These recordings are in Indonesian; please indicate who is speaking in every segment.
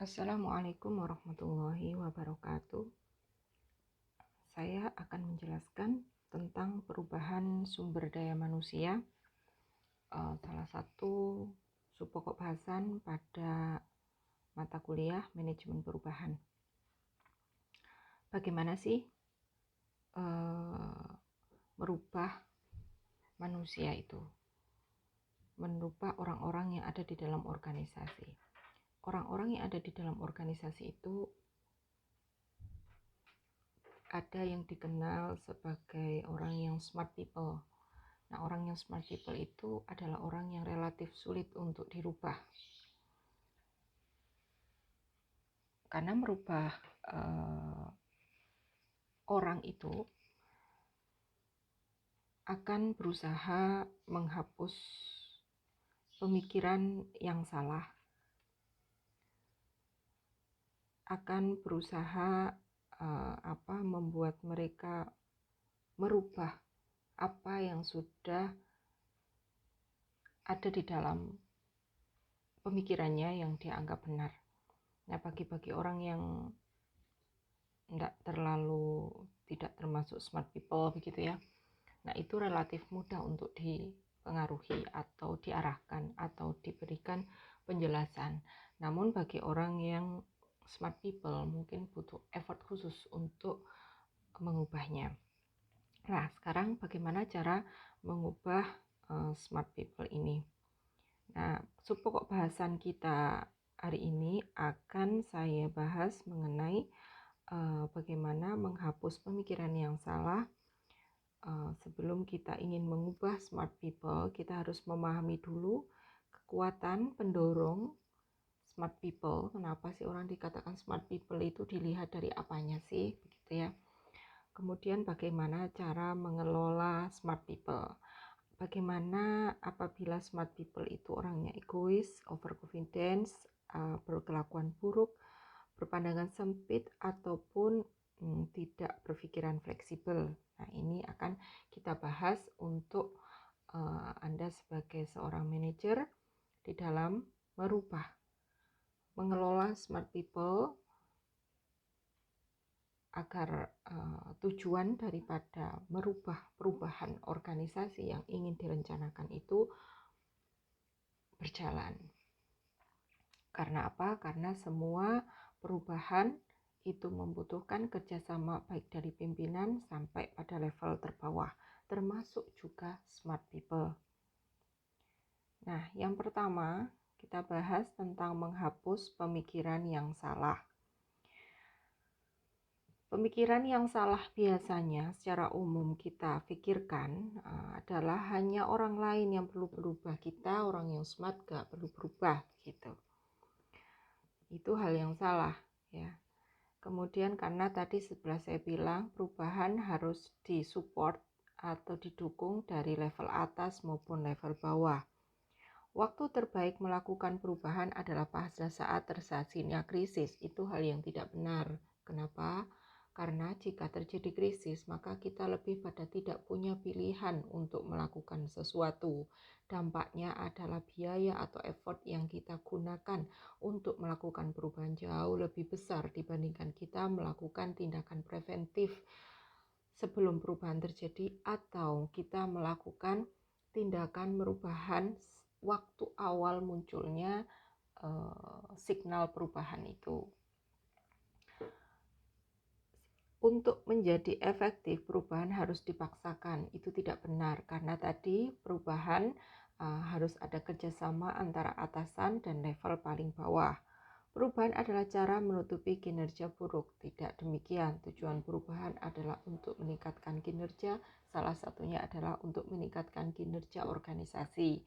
Speaker 1: Assalamualaikum warahmatullahi wabarakatuh. Saya akan menjelaskan tentang perubahan sumber daya manusia, salah satu subpokok bahasan pada mata kuliah manajemen perubahan. Bagaimana sih merubah manusia itu? Merubah orang-orang yang ada di dalam organisasi. Orang-orang yang ada di dalam organisasi itu ada yang dikenal sebagai orang yang smart people. Nah, orang yang smart people itu adalah orang yang relatif sulit untuk dirubah. Karena merubah orang itu akan berusaha menghapus pemikiran yang salah, akan berusaha membuat mereka merubah apa yang sudah ada di dalam pemikirannya yang dianggap benar. Nah, bagi orang yang tidak termasuk smart people begitu ya, nah itu relatif mudah untuk dipengaruhi atau diarahkan atau diberikan penjelasan. Namun bagi orang yang smart people mungkin butuh effort khusus untuk mengubahnya. Nah, sekarang bagaimana cara mengubah smart people ini? Nah, subpokok bahasan kita hari ini akan saya bahas mengenai bagaimana menghapus pemikiran yang salah. Sebelum kita ingin mengubah smart people, kita harus memahami dulu kekuatan pendorong smart people. Kenapa sih orang dikatakan smart people itu, dilihat dari apanya sih, begitu ya. Kemudian bagaimana cara mengelola smart people. Bagaimana apabila smart people itu orangnya egois, overconfidence, berkelakuan buruk, berpandangan sempit, ataupun tidak berpikiran fleksibel. Nah, ini akan kita bahas untuk Anda sebagai seorang manajer di dalam mengelola smart people agar tujuan daripada merubah perubahan organisasi yang ingin direncanakan itu berjalan. Karena apa? Karena semua perubahan itu membutuhkan kerjasama baik dari pimpinan sampai pada level terbawah, termasuk juga smart people. Nah, yang pertama kita bahas tentang menghapus pemikiran yang salah. Pemikiran yang salah biasanya secara umum kita pikirkan adalah hanya orang lain yang perlu berubah, kita orang yang smart gak perlu berubah gitu. Itu hal yang salah ya. Kemudian karena tadi sebelah saya bilang perubahan harus disupport atau didukung dari level atas maupun level bawah. Waktu terbaik melakukan perubahan adalah pada saat tersajinya krisis. Itu hal yang tidak benar. Kenapa? Karena jika terjadi krisis, maka kita lebih pada tidak punya pilihan untuk melakukan sesuatu. Dampaknya adalah biaya atau effort yang kita gunakan untuk melakukan perubahan jauh lebih besar dibandingkan kita melakukan tindakan preventif sebelum perubahan terjadi, atau kita melakukan tindakan perubahan waktu awal munculnya signal perubahan itu. Untuk menjadi efektif, perubahan harus dipaksakan. Itu tidak benar, karena tadi perubahan harus ada kerjasama antara atasan dan level paling bawah. Perubahan adalah cara menutupi kinerja buruk. Tidak demikian. Tujuan perubahan adalah untuk meningkatkan kinerja. Salah satunya adalah untuk meningkatkan kinerja organisasi.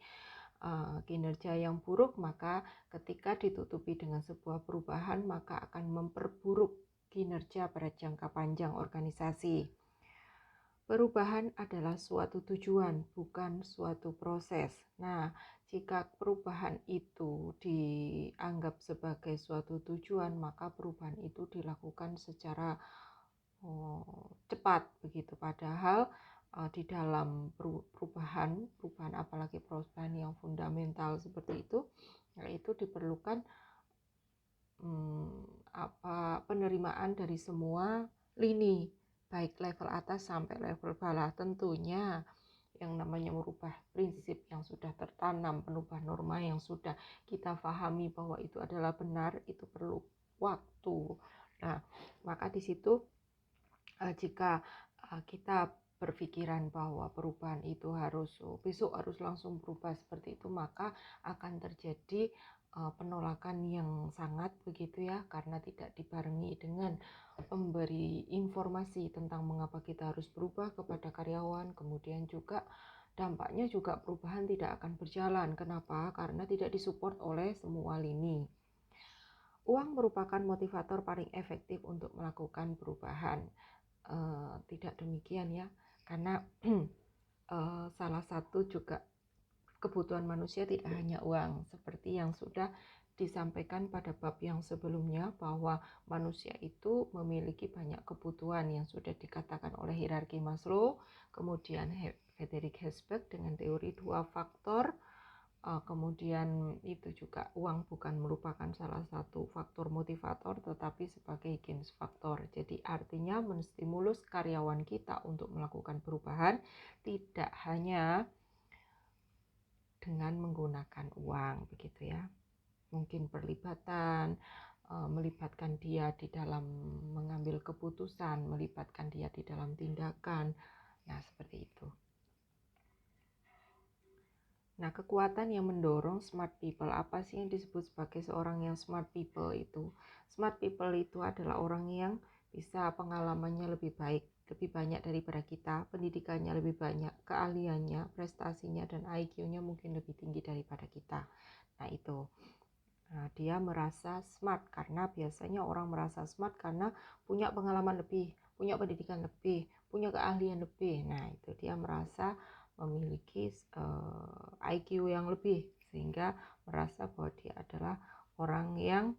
Speaker 1: Kinerja yang buruk, maka ketika ditutupi dengan sebuah perubahan, maka akan memperburuk kinerja pada jangka panjang organisasi. Perubahan adalah suatu tujuan, bukan suatu proses. Nah, jika perubahan itu dianggap sebagai suatu tujuan, maka perubahan itu dilakukan secara cepat begitu. Padahal di dalam perubahan apalagi perubahan yang fundamental seperti itu, yaitu diperlukan penerimaan dari semua lini, baik level atas sampai level bawah. Tentunya yang namanya merubah prinsip yang sudah tertanam, merubah norma yang sudah kita pahami bahwa itu adalah benar, itu perlu waktu. Nah, maka di situ jika kita berpikiran bahwa perubahan itu besok harus langsung berubah seperti itu, maka akan terjadi penolakan yang sangat begitu ya, karena tidak dibarengi dengan memberi informasi tentang mengapa kita harus berubah kepada karyawan. Kemudian juga dampaknya juga perubahan tidak akan berjalan. Kenapa? Karena tidak disupport oleh semua lini. Uang merupakan motivator paling efektif untuk melakukan perubahan. Tidak demikian ya, karena salah satu juga kebutuhan manusia tidak hanya uang, seperti yang sudah disampaikan pada bab yang sebelumnya, bahwa manusia itu memiliki banyak kebutuhan yang sudah dikatakan oleh hierarki Maslow, kemudian Frederick Herzberg dengan teori 2 faktor. Kemudian itu juga uang bukan merupakan salah satu faktor motivator, tetapi sebagai gains faktor. Jadi artinya menstimulus karyawan kita untuk melakukan perubahan tidak hanya dengan menggunakan uang, begitu ya. Mungkin melibatkan dia di dalam mengambil keputusan, melibatkan dia di dalam tindakan. Nah, seperti itu. Nah, kekuatan yang mendorong smart people, apa sih yang disebut sebagai seorang yang smart people itu? Smart people itu adalah orang yang bisa pengalamannya lebih baik, lebih banyak daripada kita, pendidikannya lebih banyak, keahliannya, prestasinya, dan IQ-nya mungkin lebih tinggi daripada kita. Nah, itu. Nah, dia merasa smart karena biasanya orang merasa smart karena punya pengalaman lebih, punya pendidikan lebih, punya keahlian lebih. Nah, itu dia merasa memiliki IQ yang lebih, sehingga merasa bahwa dia adalah orang yang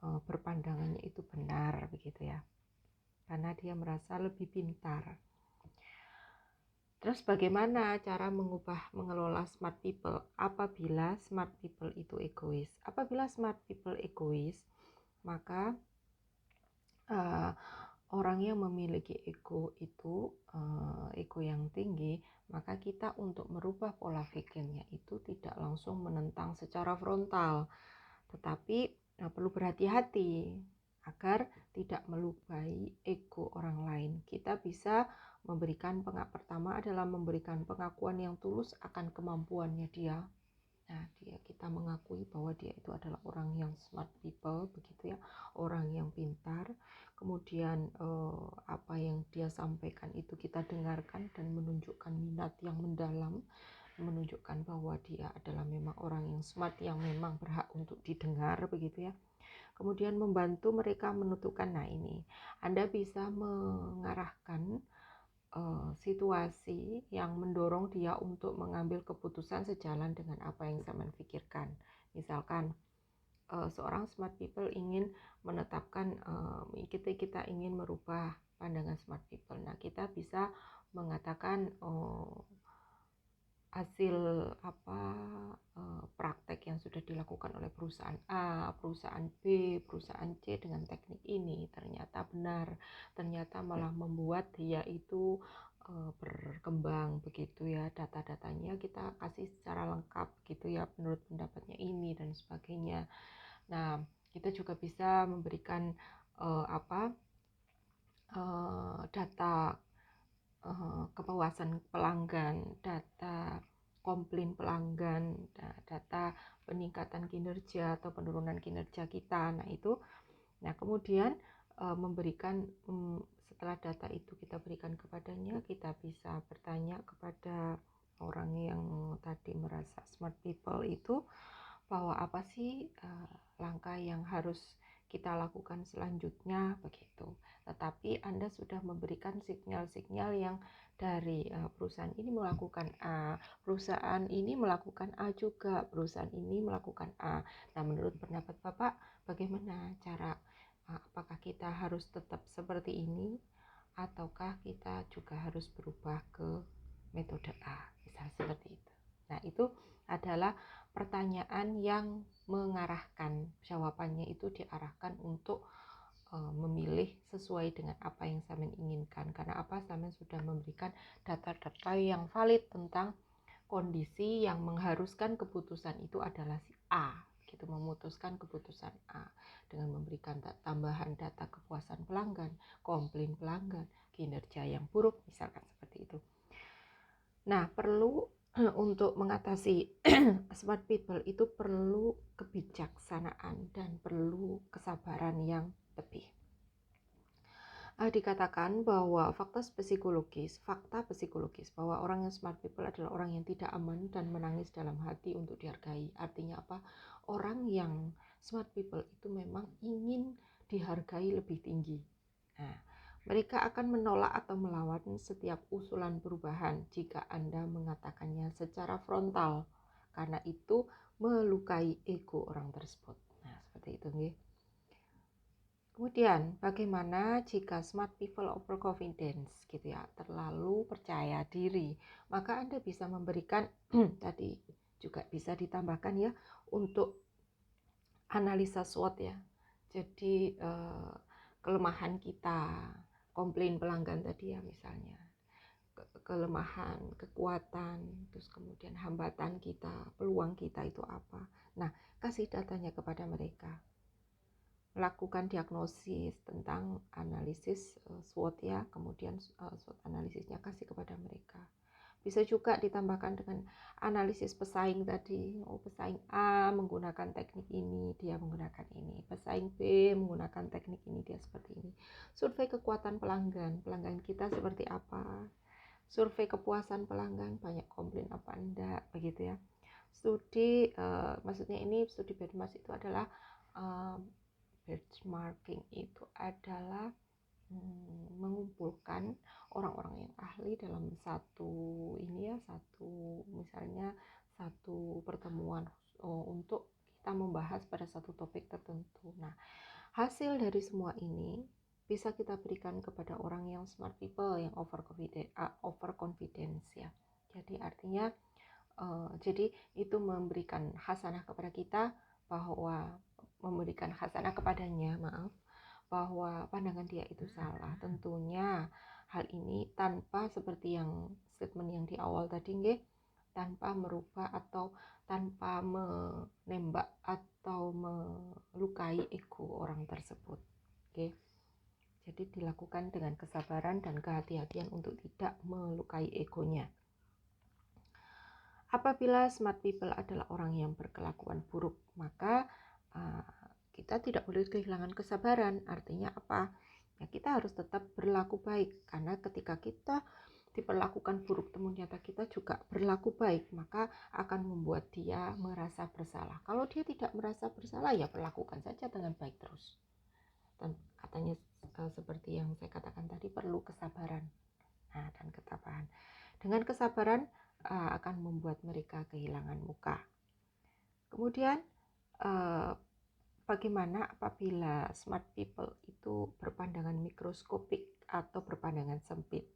Speaker 1: berpandangannya itu benar, begitu ya, karena dia merasa lebih pintar. Terus bagaimana cara mengelola smart people apabila smart people itu egois? Apabila smart people egois, maka orang yang memiliki ego itu ego yang tinggi, maka kita untuk merubah pola pikirnya itu tidak langsung menentang secara frontal, tetapi perlu berhati-hati agar tidak melukai ego orang lain. Kita bisa pertama adalah memberikan pengakuan yang tulus akan kemampuannya dia. Nah, kita mengakui bahwa dia itu adalah orang yang smart people, begitu ya, orang yang pintar. Kemudian apa yang dia sampaikan itu kita dengarkan dan menunjukkan minat yang mendalam, menunjukkan bahwa dia adalah memang orang yang smart, yang memang berhak untuk didengar, begitu ya. Kemudian membantu mereka menentukan. Nah, ini Anda bisa mengarahkan situasi yang mendorong dia untuk mengambil keputusan sejalan dengan apa yang saya pikirkan. Misalkan seorang smart people ingin menetapkan, kita ingin merubah pandangan smart people. Nah, kita bisa mengatakan hasil praktek yang sudah dilakukan oleh perusahaan A, perusahaan B, perusahaan C dengan teknik ini ternyata benar, ternyata malah membuat dia itu berkembang, begitu ya. Data-datanya kita kasih secara lengkap gitu ya, menurut pendapatnya ini dan sebagainya. Nah, kita juga bisa memberikan data kepuasan pelanggan, data komplain pelanggan, data peningkatan kinerja atau penurunan kinerja kita. Nah, itu. Nah, kemudian memberikan setelah data itu kita berikan kepadanya, kita bisa bertanya kepada orang yang tadi merasa smart people itu, bahwa apa sih langkah yang harus kita lakukan selanjutnya, begitu. Tetapi Anda sudah memberikan sinyal-sinyal yang dari perusahaan ini melakukan A, perusahaan ini melakukan A juga, perusahaan ini melakukan A. Nah, menurut pendapat Bapak, bagaimana cara, apakah kita harus tetap seperti ini, ataukah kita juga harus berubah ke metode A, misalnya seperti itu. Nah, itu adalah pertanyaan yang mengarahkan, jawabannya itu diarahkan untuk memilih sesuai dengan apa yang Samen inginkan. Karena apa? Samen sudah memberikan data-data yang valid tentang kondisi yang mengharuskan keputusan itu adalah si A, gitu, memutuskan keputusan A dengan memberikan tambahan data kepuasan pelanggan, komplain pelanggan, kinerja yang buruk, misalkan seperti itu. Nah, perlu untuk mengatasi smart people itu perlu kebijaksanaan dan perlu kesabaran yang lebih. Dikatakan bahwa fakta psikologis bahwa orang yang smart people adalah orang yang tidak aman dan menangis dalam hati untuk dihargai. Artinya apa? Orang yang smart people itu memang ingin dihargai lebih tinggi. Nah, mereka akan menolak atau melawan setiap usulan perubahan jika Anda mengatakannya secara frontal, karena itu melukai ego orang tersebut. Nah, seperti itu nggih. Kemudian, bagaimana jika smart people overconfidence gitu ya, terlalu percaya diri, maka Anda bisa memberikan tadi juga bisa ditambahkan ya untuk analisa SWOT ya. Jadi kelemahan kita, komplain pelanggan tadi ya misalnya, kelemahan, kekuatan, terus kemudian hambatan kita, peluang kita itu apa. Nah, kasih datanya kepada mereka. Melakukan diagnosis tentang analisis SWOT ya, kemudian SWOT analisisnya kasih kepada mereka. Bisa juga ditambahkan dengan analisis pesaing tadi. Pesaing A menggunakan teknik ini, dia menggunakan ini. Pesaing B menggunakan teknik ini, dia seperti ini. Survei kekuatan pelanggan kita seperti apa. Survei kepuasan pelanggan, banyak komplain apa enggak, begitu ya. Studi, maksudnya ini studi benchmark itu adalah benchmarking itu adalah mengumpulkan orang-orang yang ahli dalam misalnya satu pertemuan untuk kita membahas pada satu topik tertentu. Nah, hasil dari semua ini bisa kita berikan kepada orang yang smart people, yang overconfidence ya. Jadi artinya jadi itu memberikan hasanah kepada kita, bahwa memberikan hasanah kepadanya, bahwa pandangan dia itu salah. Tentunya hal ini tanpa seperti yang statement yang di awal tadi nggih, tanpa merubah atau tanpa menembak atau melukai ego orang tersebut. Oke. Jadi dilakukan dengan kesabaran dan kehati-hatian untuk tidak melukai egonya. Apabila smart people adalah orang yang berkelakuan buruk, maka kita tidak boleh kehilangan kesabaran. Artinya apa? Ya, kita harus tetap berlaku baik, karena ketika kita diperlakukan buruk, ternyata kita juga berlaku baik, maka akan membuat dia merasa bersalah. Kalau dia tidak merasa bersalah, ya perlakukan saja dengan baik terus. Dan katanya seperti yang saya katakan tadi, perlu kesabaran dan ketabahan. Dengan kesabaran akan membuat mereka kehilangan muka. Kemudian bagaimana apabila smart people itu berpandangan mikroskopik atau berpandangan sempit?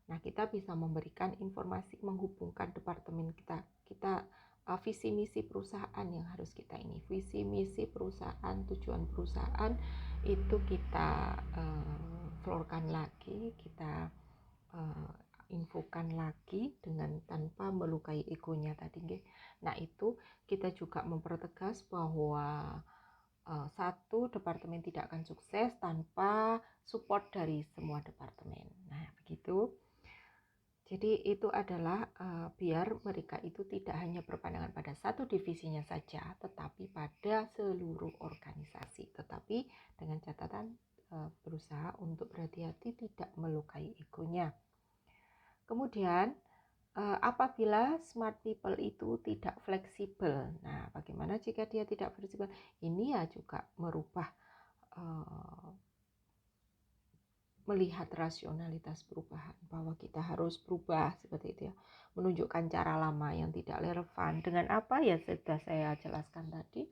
Speaker 1: Nah, kita bisa memberikan informasi, menghubungkan departemen kita visi misi perusahaan yang harus kita ini, visi misi perusahaan, tujuan perusahaan itu kita floorkan lagi, kita infokan lagi dengan tanpa melukai egonya tadi. Nah, itu kita juga mempertegas bahwa satu departemen tidak akan sukses tanpa support dari semua departemen. Nah, begitu. Jadi itu adalah biar mereka itu tidak hanya berpandangan pada satu divisinya saja, tetapi pada seluruh organisasi. Tetapi dengan catatan berusaha untuk berhati-hati tidak melukai egonya. Kemudian apabila smart people itu tidak fleksibel, nah bagaimana jika dia tidak fleksibel? Ini ya juga merubah melihat rasionalitas perubahan, bahwa kita harus berubah seperti itu ya, menunjukkan cara lama yang tidak relevan dengan apa ya sudah saya jelaskan tadi,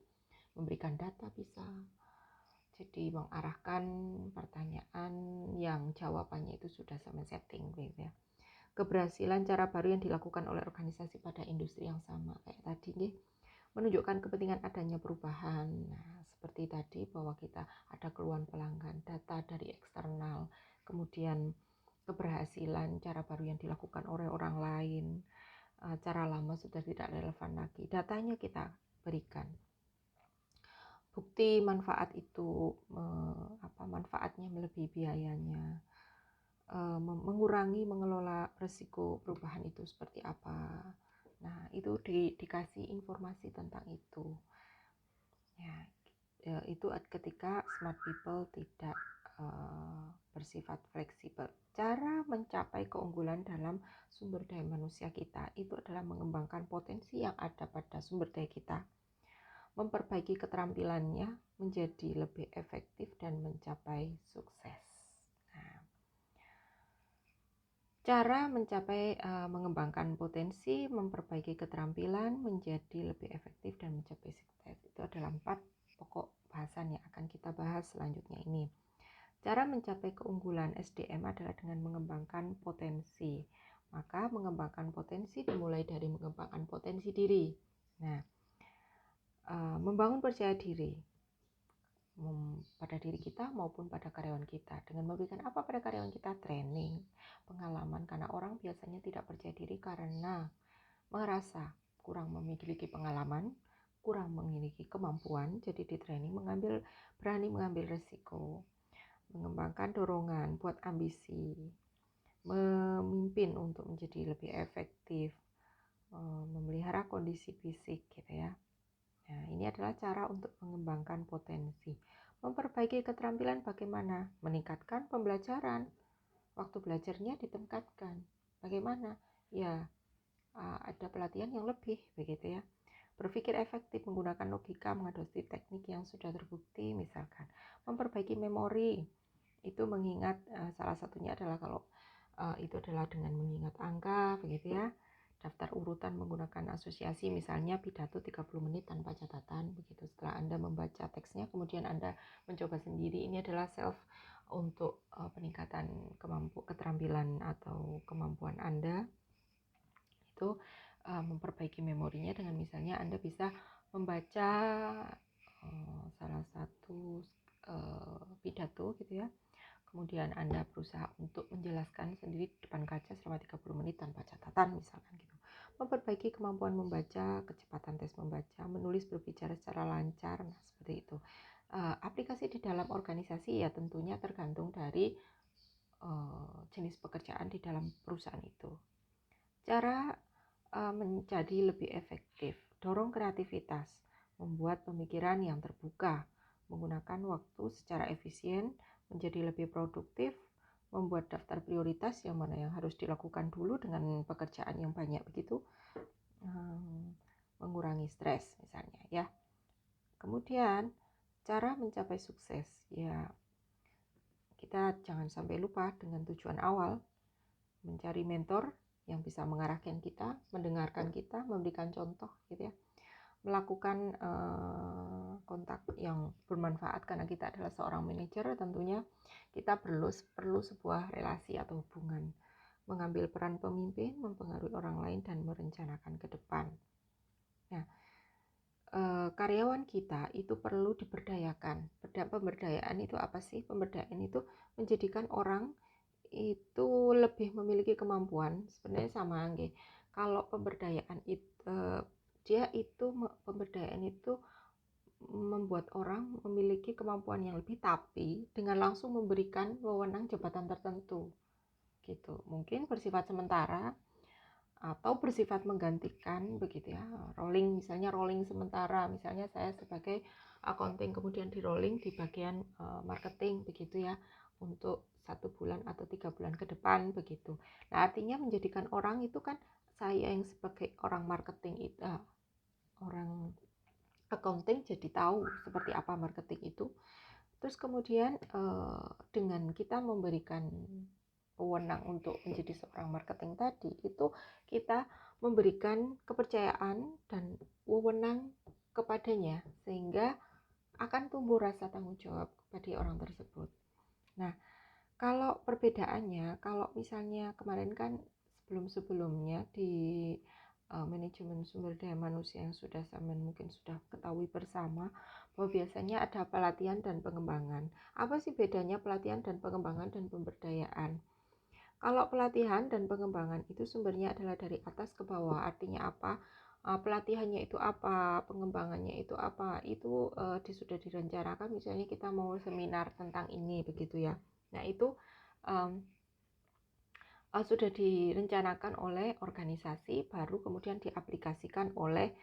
Speaker 1: memberikan data bisa, jadi mengarahkan pertanyaan yang jawabannya itu sudah sama setting gitu ya. keberhasilan cara baru yang dilakukan oleh organisasi pada industri yang sama. Kayak tadi nih, menunjukkan kepentingan adanya perubahan. Nah, seperti tadi bahwa kita ada keluhan pelanggan, data dari eksternal, kemudian keberhasilan cara baru yang dilakukan oleh orang lain, cara lama sudah tidak relevan lagi, datanya kita berikan. Bukti manfaat itu, manfaatnya melebihi biayanya, mengurangi mengelola risiko perubahan itu seperti apa. Nah, itu dikasih informasi tentang itu. Ya, itu ketika smart people tidak bersifat fleksibel. Cara mencapai keunggulan dalam sumber daya manusia kita itu adalah mengembangkan potensi yang ada pada sumber daya kita, memperbaiki keterampilannya menjadi lebih efektif dan mencapai sukses. Nah, cara mencapai mengembangkan potensi, memperbaiki keterampilan menjadi lebih efektif dan mencapai sukses. Itu adalah 4 pokok bahasan yang akan kita bahas selanjutnya ini. Cara mencapai keunggulan SDM adalah dengan mengembangkan potensi. Maka mengembangkan potensi dimulai dari mengembangkan potensi diri. Nah, membangun percaya diri pada diri kita maupun pada karyawan kita. Dengan memberikan apa pada karyawan kita? Training, pengalaman, karena orang biasanya tidak percaya diri karena merasa kurang memiliki pengalaman, kurang memiliki kemampuan, jadi di training berani mengambil resiko, mengembangkan dorongan buat ambisi, memimpin untuk menjadi lebih efektif, memelihara kondisi fisik gitu ya. Nah, ini adalah cara untuk mengembangkan potensi. Memperbaiki keterampilan bagaimana? Meningkatkan pembelajaran. Waktu belajarnya ditingkatkan. Bagaimana? Ya, ada pelatihan yang lebih begitu ya. Berpikir efektif menggunakan logika, mengadopsi teknik yang sudah terbukti misalkan. Memperbaiki memori. Itu mengingat salah satunya adalah kalau itu adalah dengan mengingat angka begitu ya. Daftar urutan menggunakan asosiasi, misalnya pidato 30 menit tanpa catatan begitu. Setelah Anda membaca teksnya kemudian Anda mencoba sendiri. Ini adalah self untuk peningkatan keterampilan atau kemampuan Anda. Itu memperbaiki memorinya dengan misalnya Anda bisa membaca salah satu pidato gitu ya. Kemudian Anda berusaha untuk menjelaskan sendiri di depan kaca selama 30 menit tanpa catatan misalkan gitu. Memperbaiki kemampuan membaca, kecepatan tes membaca, menulis berbicara secara lancar, nah seperti itu. Aplikasi di dalam organisasi ya tentunya tergantung dari jenis pekerjaan di dalam perusahaan itu. Cara menjadi lebih efektif, dorong kreativitas, membuat pemikiran yang terbuka, menggunakan waktu secara efisien, menjadi lebih produktif, membuat daftar prioritas yang mana yang harus dilakukan dulu dengan pekerjaan yang banyak begitu, mengurangi stres misalnya ya. Kemudian cara mencapai sukses ya, kita jangan sampai lupa dengan tujuan awal, mencari mentor yang bisa mengarahkan kita, mendengarkan kita, memberikan contoh gitu ya, melakukan kontak yang bermanfaat karena kita adalah seorang manajer. Tentunya kita perlu sebuah relasi atau hubungan, mengambil peran pemimpin, mempengaruhi orang lain dan merencanakan ke depan. Nah, karyawan kita itu perlu diberdayakan. Pemberdayaan itu apa sih? Pemberdayaan itu menjadikan orang itu lebih memiliki kemampuan. Sebenarnya sama nggih. Kalau pemberdayaan itu pemberdayaan itu membuat orang memiliki kemampuan yang lebih, tapi dengan langsung memberikan wewenang jabatan tertentu gitu. Mungkin bersifat sementara atau bersifat menggantikan begitu ya. Misalnya rolling sementara, misalnya saya sebagai accounting kemudian di rolling di bagian marketing begitu ya, untuk 1 bulan atau 3 bulan ke depan begitu. Nah, artinya menjadikan orang itu kan, saya yang sebagai orang marketing itu orang accounting jadi tahu seperti apa marketing itu. Terus kemudian dengan kita memberikan wewenang untuk menjadi seorang marketing tadi, itu kita memberikan kepercayaan dan wewenang kepadanya sehingga akan tumbuh rasa tanggung jawab kepada orang tersebut. Nah, kalau perbedaannya, kalau misalnya kemarin kan sebelum-sebelumnya di manajemen sumber daya manusia yang sudah Samen mungkin sudah ketahui bersama, bahwa biasanya ada pelatihan dan pengembangan. Apa sih bedanya pelatihan dan pengembangan dan pemberdayaan? Kalau pelatihan dan pengembangan itu sumbernya adalah dari atas ke bawah. Artinya apa? Pelatihannya itu apa, pengembangannya itu apa, itu sudah direncanakan. Misalnya kita mau seminar tentang ini begitu ya. Nah itu sudah direncanakan oleh organisasi, baru kemudian diaplikasikan oleh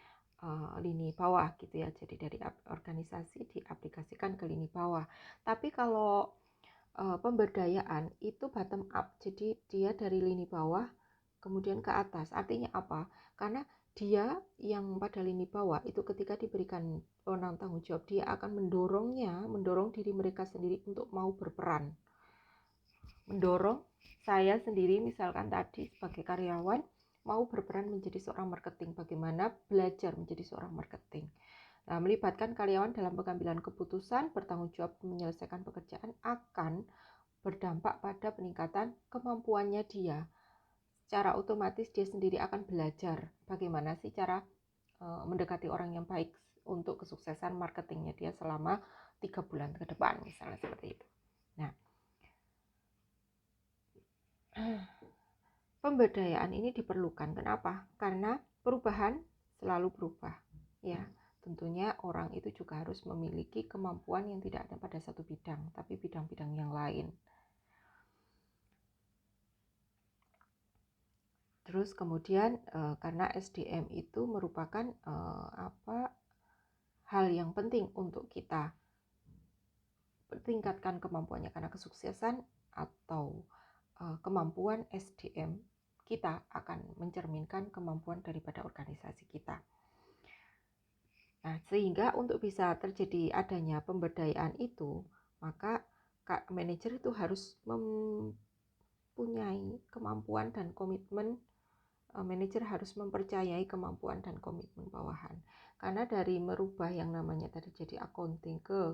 Speaker 1: lini bawah gitu ya. Jadi dari organisasi diaplikasikan ke lini bawah. Tapi kalau pemberdayaan itu bottom up, jadi dia dari lini bawah kemudian ke atas. Artinya apa? Karena dia yang pada lini bawah itu ketika diberikan wewenang tanggung jawab, dia akan mendorong diri mereka sendiri untuk mau berperan, mendorong saya sendiri misalkan tadi sebagai karyawan mau berperan menjadi seorang marketing, bagaimana belajar menjadi seorang marketing. Nah, melibatkan karyawan dalam pengambilan keputusan, bertanggung jawab menyelesaikan pekerjaan akan berdampak pada peningkatan kemampuannya dia. Secara otomatis dia sendiri akan belajar bagaimana sih cara mendekati orang yang baik untuk kesuksesan marketingnya dia selama 3 bulan ke depan, misalnya seperti itu. Nah, pemberdayaan ini diperlukan. Kenapa? Karena perubahan selalu berubah. Ya, tentunya orang itu juga harus memiliki kemampuan yang tidak ada pada satu bidang, tapi bidang-bidang yang lain. Terus kemudian karena SDM itu merupakan hal yang penting untuk kita tingkatkan kemampuannya, karena kesuksesan atau kemampuan SDM kita akan mencerminkan kemampuan daripada organisasi kita. Nah, sehingga untuk bisa terjadi adanya pemberdayaan itu, maka manajer itu harus mempunyai kemampuan dan komitmen. Manajer harus mempercayai kemampuan dan komitmen bawahan. Karena dari merubah yang namanya tadi jadi accounting ke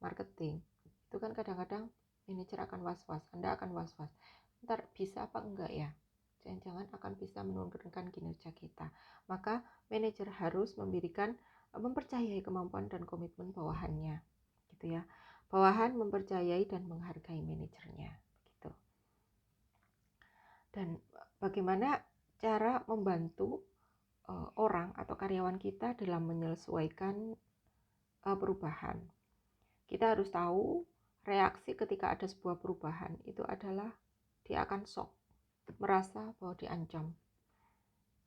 Speaker 1: marketing, itu kan kadang-kadang manajer akan was-was, Anda akan was-was. Ntar bisa apa enggak ya? Jangan-jangan akan bisa menurunkan kinerja kita. Maka manajer harus mempercayai kemampuan dan komitmen bawahannya, gitu ya. Bawahan mempercayai dan menghargai manajernya, gitu. Dan bagaimana cara membantu orang atau karyawan kita dalam menyesuaikan perubahan. Kita harus tahu reaksi ketika ada sebuah perubahan itu adalah dia akan shock, merasa bahwa diancam.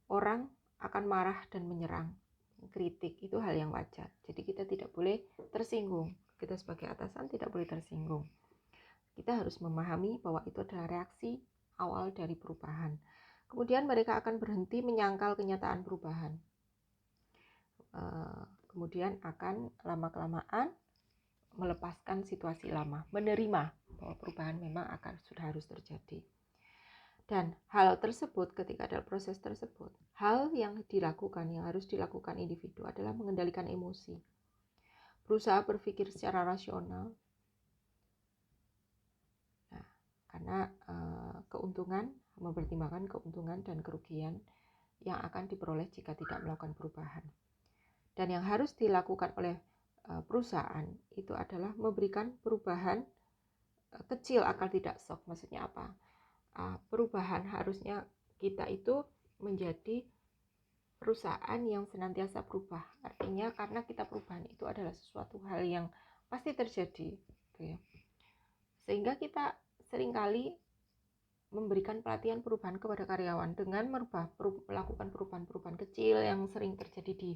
Speaker 1: Orang akan marah dan menyerang, kritik itu hal yang wajar. Jadi kita tidak boleh tersinggung. Kita sebagai atasan tidak boleh tersinggung. Kita harus memahami bahwa itu adalah reaksi awal dari perubahan. Kemudian mereka akan berhenti menyangkal kenyataan perubahan. Kemudian akan lama-kelamaan melepaskan situasi lama, menerima bahwa perubahan memang sudah harus terjadi. Dan hal tersebut, ketika ada proses tersebut, hal yang harus dilakukan individu adalah mengendalikan emosi, berusaha berpikir secara rasional. Nah, karena mempertimbangkan keuntungan dan kerugian yang akan diperoleh jika tidak melakukan perubahan. Dan yang harus dilakukan oleh perusahaan itu adalah memberikan perubahan kecil agar tidak shock. Maksudnya apa? Perubahan harusnya kita itu menjadi perusahaan yang senantiasa berubah. Artinya karena kita perubahan itu adalah sesuatu hal yang pasti terjadi, gitu ya. Sehingga kita seringkali memberikan pelatihan perubahan kepada karyawan dengan melakukan perubahan-perubahan kecil yang sering terjadi di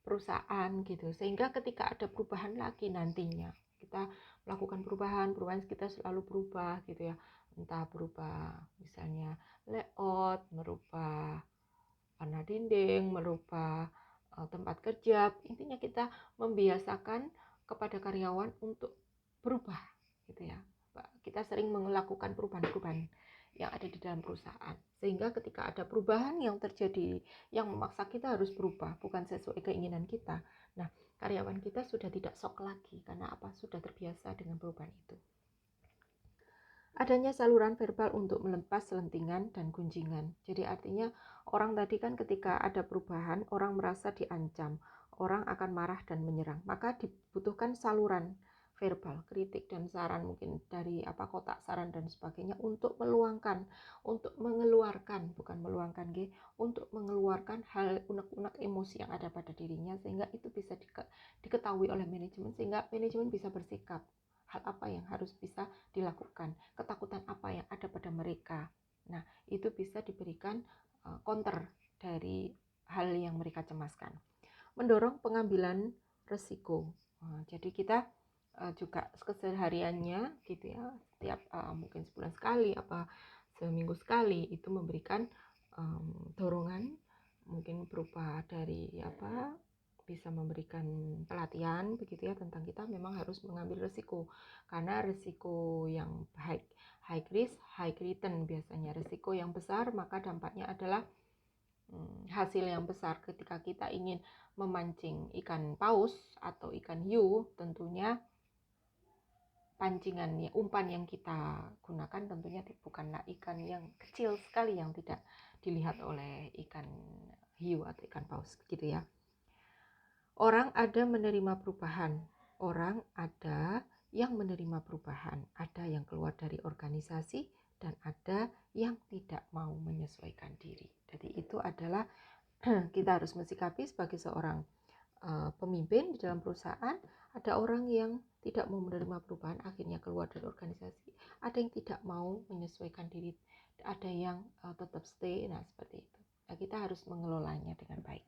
Speaker 1: perusahaan gitu, sehingga ketika ada perubahan lagi nantinya kita melakukan perubahan kita selalu berubah gitu ya, entah berubah misalnya layout, merubah warna dinding, merubah tempat kerja. Intinya kita membiasakan kepada karyawan untuk berubah gitu ya. Kita sering melakukan perubahan-perubahan yang ada di dalam perusahaan, sehingga ketika ada perubahan yang terjadi yang memaksa kita harus berubah bukan sesuai keinginan kita, nah karyawan kita sudah tidak shock lagi karena apa, sudah terbiasa dengan perubahan itu. Adanya saluran verbal untuk melepas selentingan dan gunjingan. Jadi artinya orang tadi kan ketika ada perubahan, orang merasa diancam, orang akan marah dan menyerang. Maka dibutuhkan saluran verbal, kritik dan saran mungkin dari kotak saran dan sebagainya untuk meluangkan, untuk mengeluarkan, bukan meluangkan untuk mengeluarkan hal unek-unek emosi yang ada pada dirinya sehingga itu bisa diketahui oleh manajemen sehingga manajemen bisa bersikap. Hal apa yang harus bisa dilakukan, ketakutan apa yang ada pada mereka. Nah, itu bisa diberikan counter dari hal yang mereka cemaskan. Mendorong pengambilan resiko. Jadi kita juga kesehariannya gitu ya, setiap mungkin sebulan sekali, seminggu sekali itu memberikan dorongan mungkin berupa dari bisa memberikan pelatihan begitu ya tentang kita memang harus mengambil resiko karena resiko yang high risk high return biasanya resiko yang besar maka dampaknya adalah hasil yang besar ketika kita ingin memancing ikan paus atau ikan hiu tentunya pancingan umpan yang kita gunakan tentunya bukanlah ikan yang kecil sekali yang tidak dilihat oleh ikan hiu atau ikan paus gitu ya. Orang ada menerima perubahan, orang ada yang menerima perubahan, ada yang keluar dari organisasi dan ada yang tidak mau menyesuaikan diri. Jadi itu adalah kita harus mensikapi sebagai seorang pemimpin di dalam perusahaan. Ada orang yang tidak mau menerima perubahan akhirnya keluar dari organisasi, ada yang tidak mau menyesuaikan diri, ada yang tetap stay. Nah seperti itu. Nah, kita harus mengelolanya dengan baik.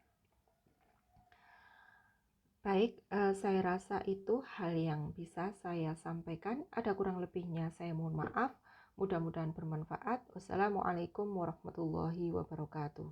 Speaker 1: Baik, saya rasa itu hal yang bisa saya sampaikan. Ada kurang lebihnya saya mohon maaf. Mudah-mudahan bermanfaat. Wassalamualaikum warahmatullahi wabarakatuh.